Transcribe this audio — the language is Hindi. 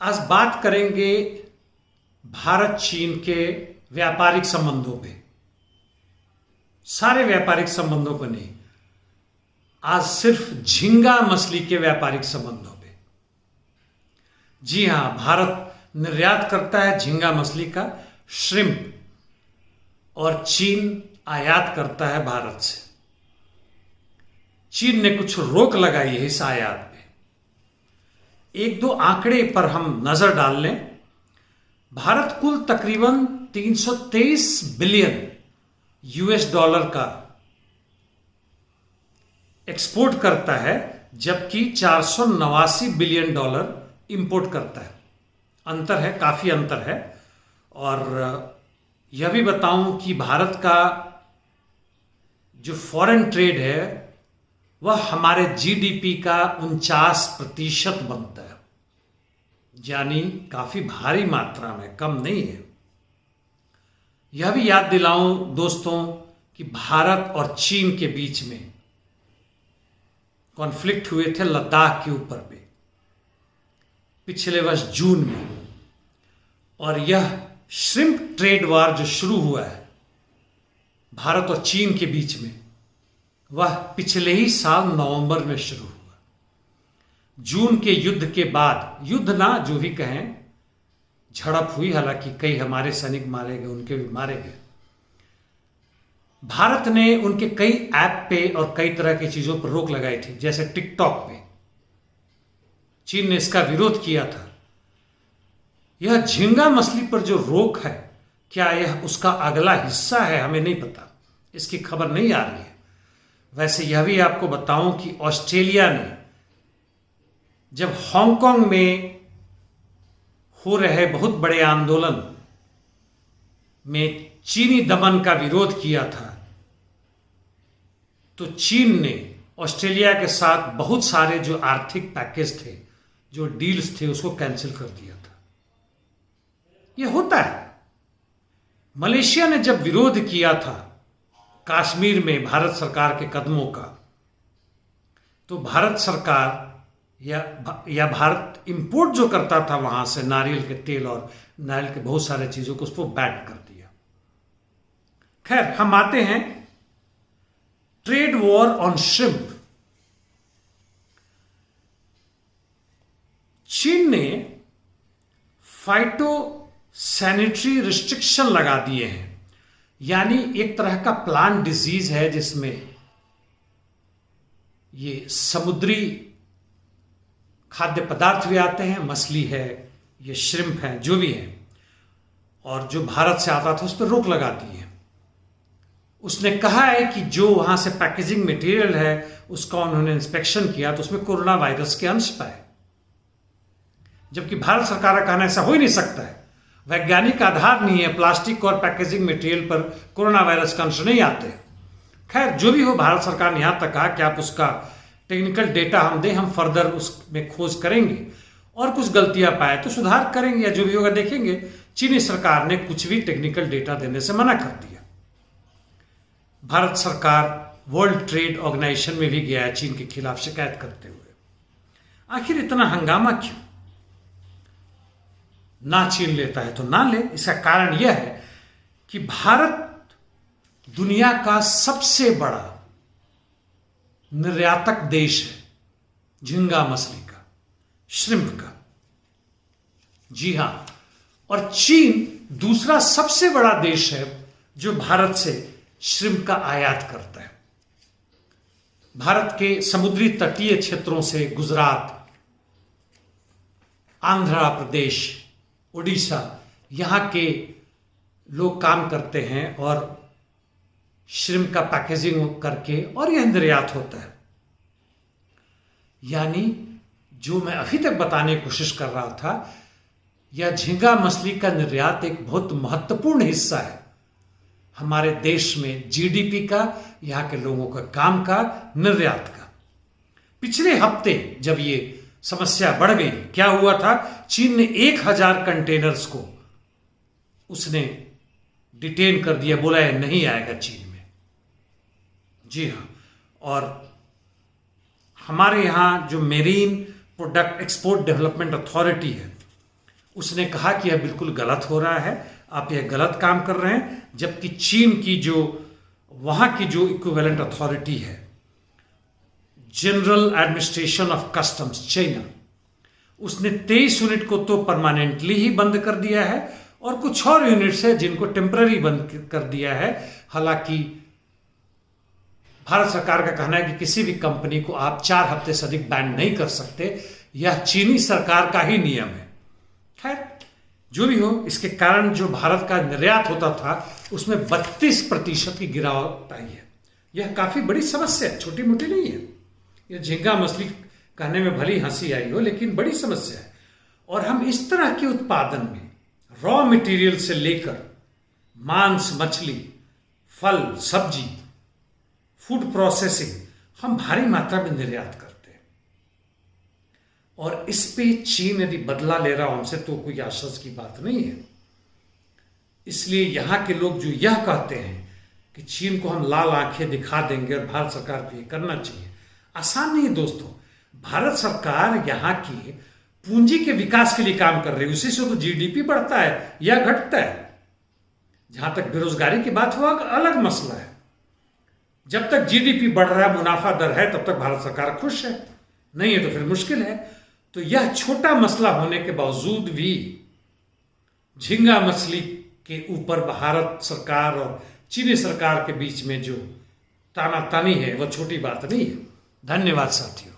आज बात करेंगे भारत चीन के व्यापारिक संबंधों पे। सारे व्यापारिक संबंधों पर नहीं, आज सिर्फ झींगा मछली के व्यापारिक संबंधों पे। जी हां, भारत निर्यात करता है झींगा मछली का, श्रिम्प, और चीन आयात करता है भारत से। चीन ने कुछ रोक लगाई है इस आयात पे। एक दो आंकड़े पर हम नजर डाल लें। भारत कुल तकरीबन 323 बिलियन यूएस डॉलर का एक्सपोर्ट करता है, जबकि 489 बिलियन डॉलर इंपोर्ट करता है। अंतर है, काफी अंतर है। और यह भी बताऊं कि भारत का जो फॉरेन ट्रेड है वह हमारे जीडीपी का 49% बनता है, यानी काफी भारी मात्रा में, कम नहीं है। यह भी याद दिलाऊं दोस्तों कि भारत और चीन के बीच में कॉन्फ्लिक्ट हुए थे लद्दाख के ऊपर पे पिछले वर्ष जून में, और यह श्रिम्प ट्रेड वार जो शुरू हुआ है भारत और चीन के बीच में, वह पिछले ही साल नवंबर में शुरू हुआ। जून के युद्ध के बाद, युद्ध ना जो भी कहें, झड़प हुई, हालांकि कई हमारे सैनिक मारे गए, उनके भी मारे गए। भारत ने उनके कई ऐप पे और कई तरह की चीजों पर रोक लगाई थी, जैसे टिकटॉक पे। चीन ने इसका विरोध किया था। यह झींगा मछली पर जो रोक है, क्या यह उसका अगला हिस्सा है? हमें नहीं पता, इसकी खबर नहीं आ रही है। वैसे यह भी आपको बताऊं कि ऑस्ट्रेलिया ने जब हांगकांग में हो रहे बहुत बड़े आंदोलन में चीनी दमन का विरोध किया था, तो चीन ने ऑस्ट्रेलिया के साथ बहुत सारे जो आर्थिक पैकेज थे, जो डील्स थे, उसको कैंसिल कर दिया था। यह होता है। मलेशिया ने जब विरोध किया था कश्मीर में भारत सरकार के कदमों का, तो भारत सरकार या भारत इंपोर्ट जो करता था वहां से नारियल के तेल और नारियल के बहुत सारे चीजों को, उसको बैन कर दिया। खैर, हम आते हैं ट्रेड वॉर ऑन श्रिम्प। चीन ने फाइटो सैनिटरी रिस्ट्रिक्शन लगा दिए हैं, यानी एक तरह का प्लांट डिजीज है जिसमें ये समुद्री खाद्य पदार्थ भी आते हैं, मछली है, ये श्रिम्प है, जो भी है, और जो भारत से आता था उस पर रोक लगा दी है। उसने कहा है कि जो वहां से पैकेजिंग मटेरियल है उसका उन्होंने इंस्पेक्शन किया तो उसमें कोरोना वायरस के अंश पाए, जबकि भारत सरकार का कहना ऐसा हो ही नहीं सकता है। वैज्ञानिक आधार नहीं है, प्लास्टिक और पैकेजिंग मटेरियल पर कोरोना वायरस का अंश नहीं आते। खैर, जो भी हो, भारत सरकार ने यहां तक कहा कि आप उसका टेक्निकल डेटा हम दें, हम फर्दर उसमें खोज करेंगे और कुछ गलतियां पाए तो सुधार करेंगे, या जो भी होगा देखेंगे। चीनी सरकार ने कुछ भी टेक्निकल डेटा देने से मना कर दिया। भारत सरकार वर्ल्ड ट्रेड ऑर्गेनाइजेशन में भी गया है चीन के खिलाफ शिकायत करते हुए। आखिर इतना हंगामा क्यों? ना चीन लेता है तो ना ले। इसका कारण यह है कि भारत दुनिया का सबसे बड़ा निर्यातक देश है झींगा मछली का, श्रिम्प का। जी हां, और चीन दूसरा सबसे बड़ा देश है जो भारत से श्रिम्प का आयात करता है। भारत के समुद्री तटीय क्षेत्रों से गुजरात, आंध्र प्रदेश, उड़ीसा, यहां के लोग काम करते हैं और श्रिम्प का पैकेजिंग करके, और यह निर्यात होता है। यानी जो मैं अभी तक बताने की कोशिश कर रहा था, यह झींगा मछली का निर्यात एक बहुत महत्वपूर्ण हिस्सा है हमारे देश में, जीडीपी का, यहां के लोगों का काम का, निर्यात का। पिछले हफ्ते जब ये समस्या बढ़ गई, क्या हुआ था? चीन ने 1000 कंटेनर्स को उसने डिटेन कर दिया, बोला है नहीं आएगा चीन में। जी हाँ, और हमारे यहाँ जो marine product export development authority है, उसने कहा कि यह बिल्कुल गलत हो रहा है, आप यह गलत काम कर रहे हैं। जबकि चीन की जो वहां की जो इक्विवेलेंट अथॉरिटी है, general administration of customs China, उसने 23 यूनिट को तो परमानेंटली ही बंद कर दिया है और कुछ और यूनिट्स है जिनको टेम्पररी बंद कर दिया है। हालांकि भारत सरकार का कहना है कि किसी भी कंपनी को आप 4 हफ्ते से अधिक बैन नहीं कर सकते, यह चीनी सरकार का ही नियम है। खैर जो भी हो, इसके कारण जो भारत का निर्यात होता था उसमें 32% की गिरावट आई है। यह काफी बड़ी समस्या है, छोटी मोटी नहीं है। यह झींगा मछली कहने में भली हंसी आई हो, लेकिन बड़ी समस्या है। और हम इस तरह के उत्पादन में रॉ मटेरियल से लेकर मांस, मछली, फल, सब्जी, फूड प्रोसेसिंग हम भारी मात्रा में निर्यात करते हैं। और इस पे चीन यदि बदला ले रहा हो हमसे तो कोई आश्चर्य की बात नहीं है। इसलिए यहां के लोग जो यह कहते हैं कि चीन को हम लाल आंखें दिखा देंगे और भारत सरकार को यह करना चाहिए, आसान नहीं है दोस्तों। भारत सरकार यहां की पूंजी के विकास के लिए काम कर रही है, उसी से तो जीडीपी बढ़ता है या घटता है। जहां तक बेरोजगारी की बात हुआ अलग मसला है। जब तक जीडीपी बढ़ रहा है, मुनाफा दर है, तब तक भारत सरकार खुश है, नहीं है तो फिर मुश्किल है। तो यह छोटा मसला होने के बावजूद भी झींगा मछली के ऊपर भारत सरकार और चीनी सरकार के बीच में जो तानातानी है वह छोटी बात नहीं है। धन्यवाद साथियों।